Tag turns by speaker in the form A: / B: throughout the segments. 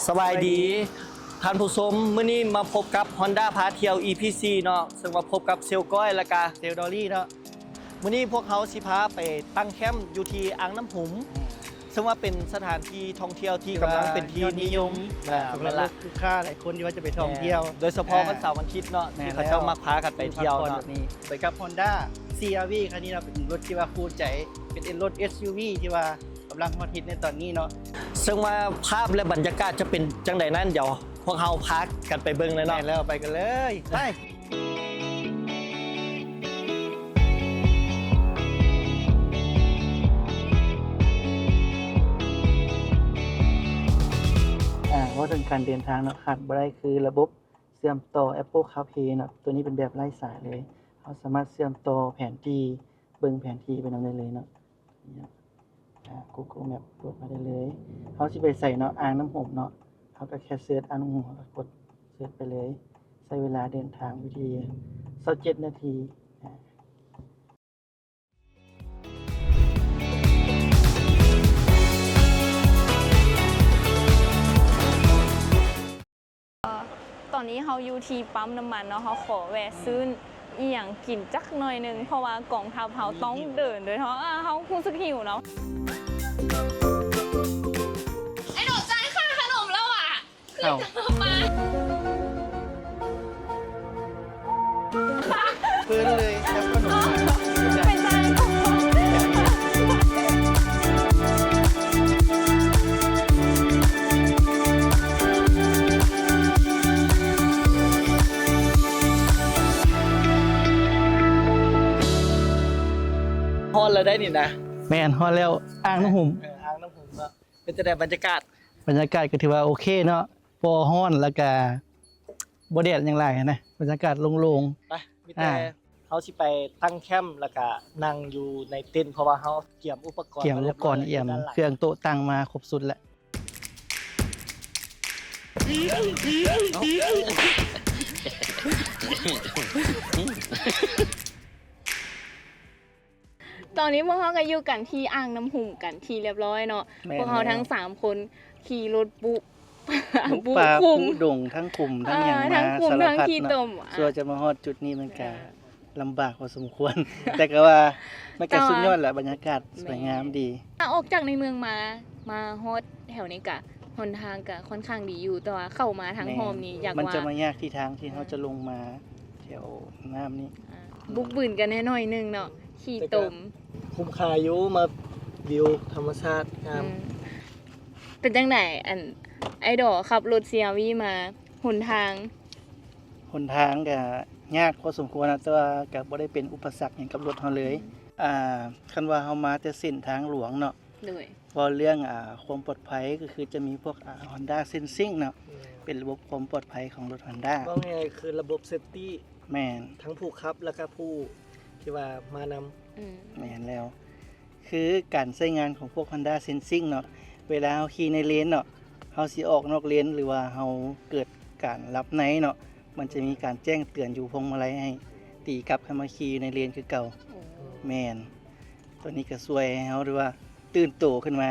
A: สบายดีท่านผู้ชมมื้อนี้มาพบกับ Honda พาเที่ยว EPC เนาะซึ่งมาพบกับเซลก้อยและก็เซลดอรี่เนาะมื้อนี้พวกเขาสิพาไปตั้งแคมป์อยู่ที่อ่างน้ำหุมซึ่งว่าเป็นสถานที่ท่องเที่ยวที่กำลังเป็นที่นิยม
B: สำหรับลูกค้าหลายคนที่ว่าจะไปท่องเที่ยว
A: โดยเฉพาะวันเสาร์วันอาทิตย์เนาะที่เขาเจ้ามักพากันไปเที่ยวเนาะ
B: นี่ไปกับ Honda CR-V คันนี้เราเป็นรถที่ว่าคู่ใจเป็นรถ SUV ที่ว่ากำลังฮอตฮิตในตอนนี้เนาะ
A: ซึ่งว่าภาพและบรรยากาศจะเป็นจังใดนั้นเดี๋ยวพวกเขาพักกันไปเบิ่งเลยเนาะ
B: แล้วไปกันเลยไปว่าถึงการเดินทางเนาะขาดบ่ได้คือระบบเชื่อมต่อ Apple CarPlay เนาะตัวนี้เป็นแบบไร้สายเลยเราสามารถเชื่อมต่อแผนที่เบิ่งแผนที่ไปนำได้เลยเนาะGoogle Map โหลดมาได้เลยเขาสิไปใส่เนาะอ่างน้ำหมเนาะเขาก็แค่เสิร์ชอ่างน้ำหมแล้วกดเสิร์ชไปเลยใช้เวลาเดินทางวิธี27นาที
C: ตอนนี้เขาอยู่ที่ปั๊มน้ำมันเนาะเขาขอแวะซื้ออีหยังกินจักหน่อยนึงเพราะว่ากองทัพเขาต้องเดินโดยเพราะเขาคงสึกหิวเนาะไอ้หนูจ่ายค่าขนมแล้วอ่ะ
B: เข้า
C: มา
B: เพิ่นเลยแล้วขนม
C: ไปจ่ายก่อน
A: ฮอนแล้วได้นี่นะ
B: แม่นฮอดแล้วอ่างน้ำหุ่ม
A: อ่างน้ำหุมเนาะเป็นแต่บรรยากาศ
B: ก็ถือว่าโอเคเนาะพอฮ้อนแล้วก็บ่แดดอย่างไรนะบรรยากาศโล่งๆ
A: ไปมีแต่เขาสิไปตั้งแคมป์แล้วก็นั่งอยู่ในเต็นท์เพราะว่าเขาเตรียมอุปกรณ์
B: เอี่ยมเครื่องโต๊ะตั้งมาครบสุดแล้ว
C: ตอนนี้พวกเขาก็อยู่กันที่อ่างน้ำหุ่มกันที่เรียบร้อยเนาะพวกเขาทั้ง3คนขี่รถบุ
B: ปลาปูดงทั้งคุมทั้งอย่างมาสารพัดเนาะส่วนจะมาฮอดจุดนี้มันก็ลำบากพอสมควรแต่ก็ว่ามันก็สุดยอดแหละบรรยากาศสวยงามดี
C: ออกจากในเมืองมาฮอดแถวนี้กะหนทางก็ค่อนข้างดีอยู่แต่ว่าเข้ามาทางโฮมนี่อยากว่า
B: มันจะมายากที่ทางที่เขาจะลงมาแถวน้ำนี่
C: บุกบืนกันแน่หน่อยนึงเนาะขี่ตม
A: คุ้มค่าอยู่มาวิวธรรมชาติงาม
C: เป็นจังไหนไอ้ดอกขับรถ CR-V มาหนทาง
B: ก็ยากพอสมควรนะแต่ว่าก็บ่ได้เป็นอุปสรรคหยังกับรถเฮาเลยคันว่าเฮามาแต่เส้นทางหลวงเนาะ
C: ด้วย
B: พอเรื่องความปลอดภัยก็คือจะมีพวกHonda Sensing เนาะเป็นระบบความปลอดภัยของรถ Honda
A: ก็ไงคือระบบเซฟตี้
B: แม่น
A: ทั้งผู้ขับแล้วก็ผู้ที่ว่ามานำ
B: แม่นแล้วคือการใช้งานของพวก Honda Sensing เนาะเวลาเฮาขี่ในเลนเนาะเฮาสิออกนอกเลนหรือว่าเฮาเกิดการลับในเนาะมันจะมีการแจ้งเตือนอยู่พวงมาลัยให้ตีกลับให้มาขี่ในเลนคือเก่าแม่นตัวนี้ก็ช่วยให้เฮาด้วยว่าตื่นโตขึ้นมา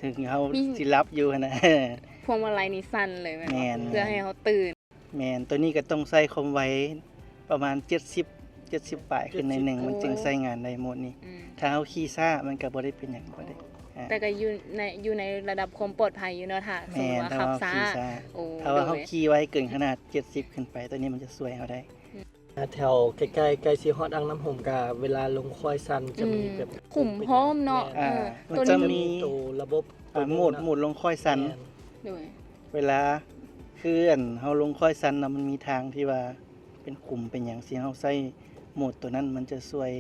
B: ถึงเฮาสิรับอยู่นะ
C: พวงมาลัยนี่สั่นเลยแม่นเพื่อให้เฮาตื่น
B: แม่นตัวนี้ก็ต้องใช้ความไวประมาณ70ปลายขึ้นใน1มันจึงใช้งานในโหมดนี้ถ้าเฮาขี่ช้ามันก็บ่ได้เป็นหยังบ่ได้
C: แต่ก็อยู่ในระดับความปลอดภัยอยู่เนาะถ้าสมมุติว่าขับช้า
B: ถ้าว่าเฮาขี่ไว้เกินขนาด70ขึ้นไปตัวนี้มันจะช่วยเฮาได้
A: แถวใกล้ๆใกล้สิฮอดอ่างน้ำหมก็เวลาลงควายซันจะมีแบบ
C: ขุมพร้อมเนาะ
B: มันจะมี
A: ระบบ
B: โหมดลงควายซัน
C: ด้วย
B: เวลาคือเฮาลงควายซันน่ะมันมีทางที่ว่าเป็นขุมเป็นหยังสิเฮาใช้โหมดตัวนั้นมันจะช่วย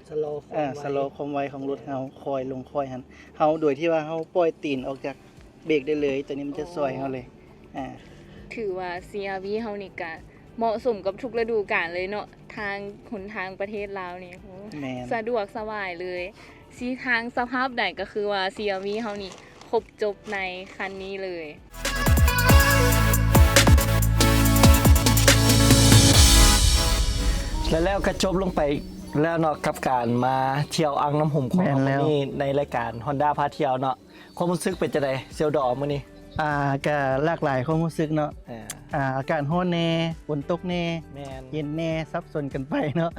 A: สโลว์
B: ความไวของรถเฮาคอยลงคอยหันเฮาโดยที่ว่าเฮาปล่อยตีนออกจากเบรกได้เลยตัวนี้มันจะช่วยเฮาเลย
C: ถือว่า CR-V เฮานี่ก็เหมาะสมกับทุกฤดูกาลเลยเนาะทางหนทางประเทศลาวนี่โหสะดวกสบายเลยสีทางสภาพใดก็คือว่า CR-V เฮานี่ครบจบในคันนี้เลย
A: แล้วก็จบลงไปแล้วเนาะกับการมาเที่ยวอ่างน้ำหุ่มของเรานี่ในรายการ Honda พาเที่ยวเนาะความรู้สึกเป็นจังได๋เซลดอมื้อนี้
B: ก็หลากหลายความรู้สึกเนาะ อากาศร้อนแน่ฝนตกแน่
A: แมน
B: เย็นแน่ซับซ้อนกันไปเนาะ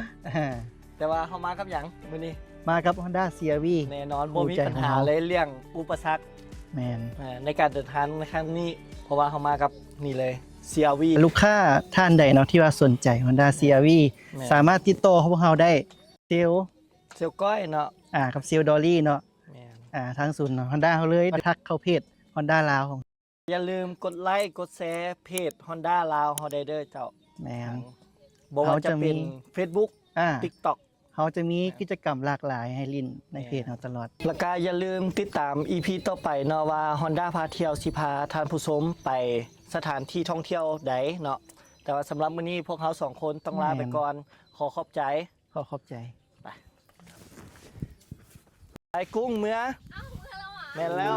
A: แต่ว่าเขามากับหยังมื้อนี้
B: มากับ Honda CR-V
A: แน่นอนบ่มี
B: ใจ
A: ปัญ
B: ของ
A: หา
B: เรา
A: เลยเรื่องอุปสรรค
B: แมน
A: ในการเดินทางในครั้งนี้ เพราะว่าเขามากับนี่เลย CR-V
B: ลูกค้าท่านใดเนาะที่ว่าสนใจ Honda CR-V
A: แม่น
B: สามารถติดต่อพวกเราได้เซลล์
A: เซลก้อยเนาะ
B: กับเซลล์ดอลลี่เนาะ
A: แม่น
B: ทางศูนย์เนาะ Honda เขาเลยทักเข้าเพจ Honda ลาวของ
A: อย่าลืมกดไลค์กดแชร์เพจ Honda ลาวเฮาได้เด้อเจ้า
B: แมน
A: บ่ว่าจะเป็น
B: เขาจะมี
A: Facebook
B: อ่า
A: TikTok
B: เขาจะมีกิจกรรมหลากหลายให้ลินในเพจเราตลอด
A: แล้วก็อย่าลืมติดตาม EP ต่อไปเนาะว่า Honda พาเที่ยวสิพาท่านผู้ชมไปสถานที่ท่องเที่ยวใดเนาะแต่ว่าสำหรับมื้อนี้พวกเขาสองคนต้องลาไปก่อน ขอขอบใจ
B: ขอขอบใจ
A: ไปกุ้งเมื่อแม่นแล้ว